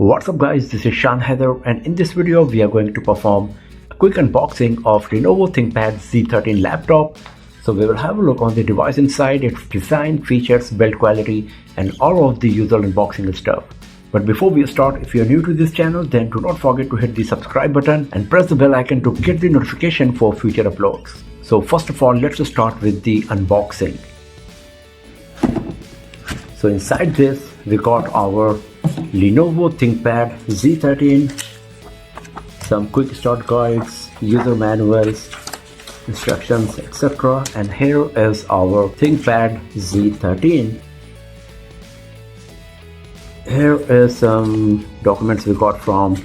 What's up guys, this is Shan Heather, and in this video we are going to perform a quick unboxing of Lenovo ThinkPad Z13 laptop. So we will have a look on the device inside, its design, features, build quality and all of the usual unboxing stuff. But before we start, if you are new to this channel, then do not forget to hit the subscribe button and press the bell icon to get the notification for future uploads. So first of all, let's start with the unboxing. So inside this we got our Lenovo ThinkPad Z13, some quick start guides, user manuals, instructions, etc. And here is our ThinkPad Z13. Here is some documents we got from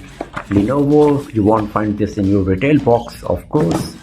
Lenovo. You won't find this in your retail box, of course.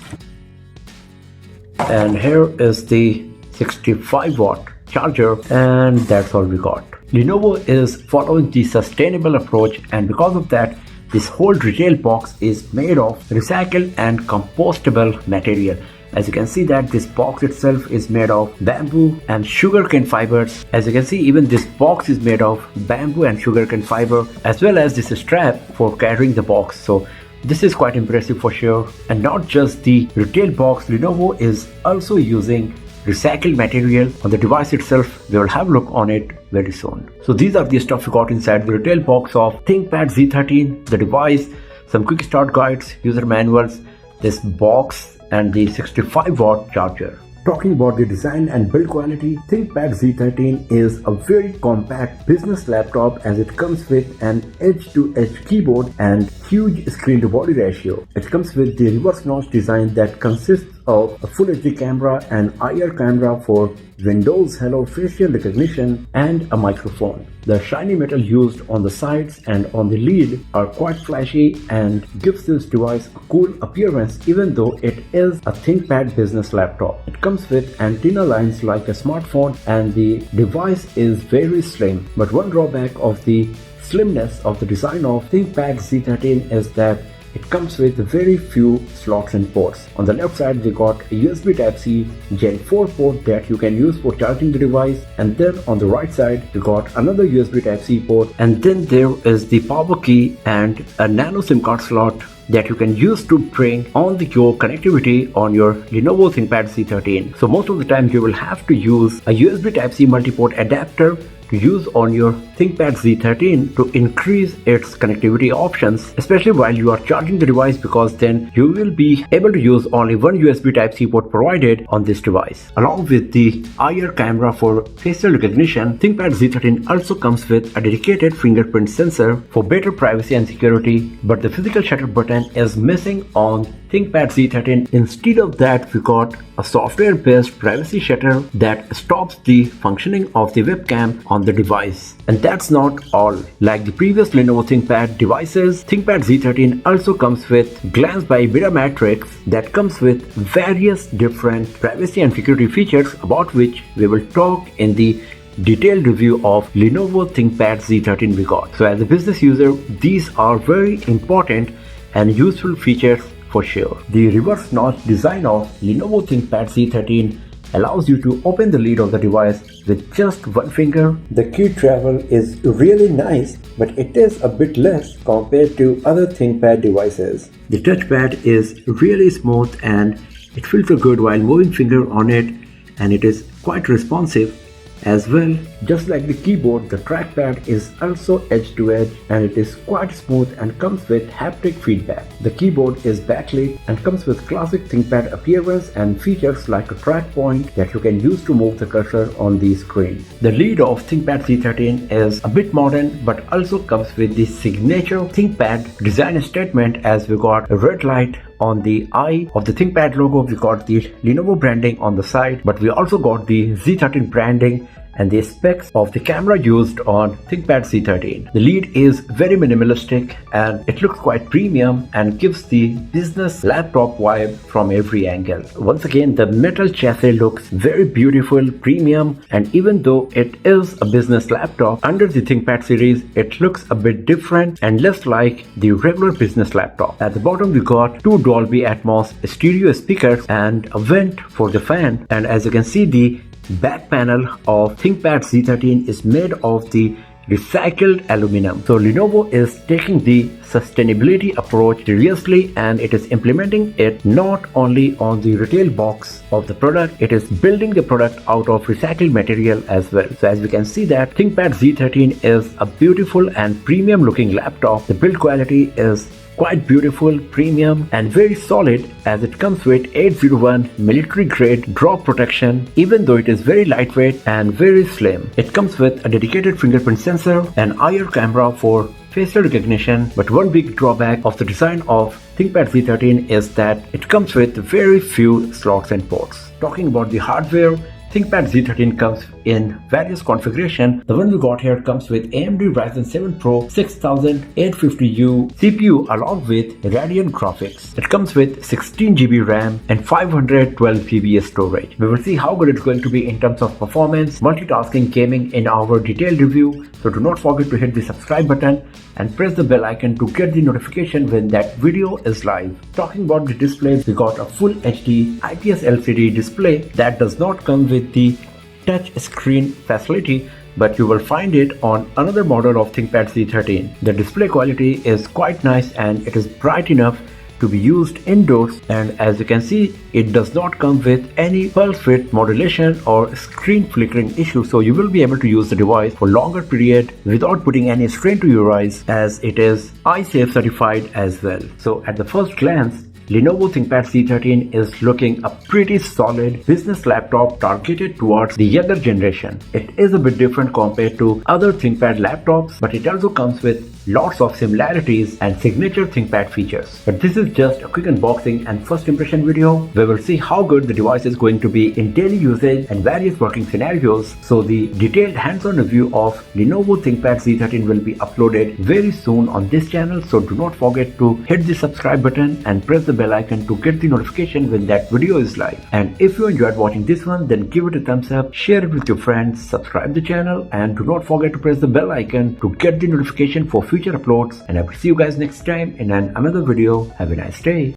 And here is the 65-watt charger, and that's all we got. Lenovo is following the sustainable approach, and because of that, this whole retail box is made of recycled and compostable material. As you can see that this box itself is made of bamboo and sugarcane fibers. As you can see, even this box is made of bamboo and sugarcane fiber, as well as this strap for carrying the box. So this is quite impressive for sure. And not just the retail box, Lenovo is also using recycled material on the device itself. We will have a look on it very soon. So these are the stuff we got inside the retail box of ThinkPad Z13, the device, some quick start guides, user manuals, this box and the 65-watt charger. Talking about the design and build quality, ThinkPad Z13 is a very compact business laptop as it comes with an edge-to-edge keyboard and huge screen-to-body ratio. It comes with the reverse notch design that consists of a Full HD camera, an IR camera for Windows Hello facial recognition, and a microphone. The shiny metal used on the sides and on the lid are quite flashy and gives this device a cool appearance even though it is a ThinkPad business laptop. It comes with antenna lines like a smartphone and the device is very slim. But one drawback of the slimness of the design of ThinkPad Z13 is that it comes with very few slots and ports. On the left side we got a USB Type-C Gen 4 port that you can use for charging the device, and then on the right side we got another USB Type-C port, and then there is the power key and a nano SIM card slot that you can use to bring on your connectivity on your Lenovo ThinkPad Z13. So most of the time you will have to use a USB Type-C multi-port adapter to use on your ThinkPad Z13 to increase its connectivity options, especially while you are charging the device, because then you will be able to use only one USB Type-C port provided on this device. Along with the IR camera for facial recognition, ThinkPad Z13 also comes with a dedicated fingerprint sensor for better privacy and security, but the physical shutter button is missing on ThinkPad Z13. Instead of that, we got a software-based privacy shutter that stops the functioning of the webcam on the device. And that's not all. Like the previous Lenovo ThinkPad devices, ThinkPad Z13 also comes with Glance by Beta Matrix that comes with various different privacy and security features about which we will talk in the detailed review of Lenovo ThinkPad Z13 we got. So as a business user, these are very important and useful features for sure. The reverse notch design of Lenovo ThinkPad Z13 allows you to open the lid of the device with just one finger. The key travel is really nice, but it is a bit less compared to other ThinkPad devices. The touchpad is really smooth and it feels so good while moving finger on it, and it is quite responsive as well. Just like the keyboard, the trackpad is also edge to edge and it is quite smooth and comes with haptic feedback. The keyboard is backlit and comes with classic ThinkPad appearance and features like a track point that you can use to move the cursor on the screen. The lid of ThinkPad Z13 is a bit modern but also comes with the signature ThinkPad design statement, as we got a red light on the eye of the ThinkPad logo. We got the Lenovo branding on the side, but we also got the Z13 branding and the specs of the camera used on ThinkPad Z13. The lid is very minimalistic and it looks quite premium and gives the business laptop vibe from every angle. Once again, the metal chassis looks very beautiful, premium, and even though it is a business laptop under the ThinkPad series, it looks a bit different and less like the regular business laptop. At the bottom we got two Dolby Atmos stereo speakers and a vent for the fan, and as you can see, the back panel of ThinkPad Z13 is made of the recycled aluminum. So Lenovo is taking the sustainability approach seriously, and it is implementing it not only on the retail box of the product, it is building the product out of recycled material as well. So as we can see that ThinkPad Z13 is a beautiful and premium looking laptop. The build quality is quite beautiful, premium and very solid, as it comes with 801 military grade drop protection. Even though it is very lightweight and very slim, it comes with a dedicated fingerprint sensor, an IR camera for facial recognition. But one big drawback of the design of ThinkPad Z13 is that it comes with very few slots and ports. Talking about the hardware, ThinkPad Z13 comes in various configurations. The one we got here comes with AMD Ryzen 7 Pro 6850U CPU along with Radeon graphics. It comes with 16 GB RAM and 512 GB storage. We will see how good it's going to be in terms of performance, multitasking, gaming in our detailed review. So do not forget to hit the subscribe button and press the bell icon to get the notification when that video is live. Talking about the displays, we got a full HD IPS LCD display that does not come with the touch screen facility, but you will find it on another model of ThinkPad Z13. The display quality is quite nice and it is bright enough to be used indoors, and as you can see, it does not come with any pulse width modulation or screen flickering issue, so you will be able to use the device for longer period without putting any strain to your eyes, as it is eye safe certified as well. So at the first glance, Lenovo ThinkPad Z13 is looking a pretty solid business laptop targeted towards the younger generation. It is a bit different compared to other ThinkPad laptops, but it also comes with lots of similarities and signature ThinkPad features. But this is just a quick unboxing and first impression video. We will see how good the device is going to be in daily usage and various working scenarios. So the detailed hands-on review of Lenovo ThinkPad Z13 will be uploaded very soon on this channel. So do not forget to hit the subscribe button and press the bell icon to get the notification when that video is live. And if you enjoyed watching this one, then give it a thumbs up, share it with your friends, subscribe the channel, and do not forget to press the bell icon to get the notification for future uploads. And I will see you guys next time in another video. Have a nice day.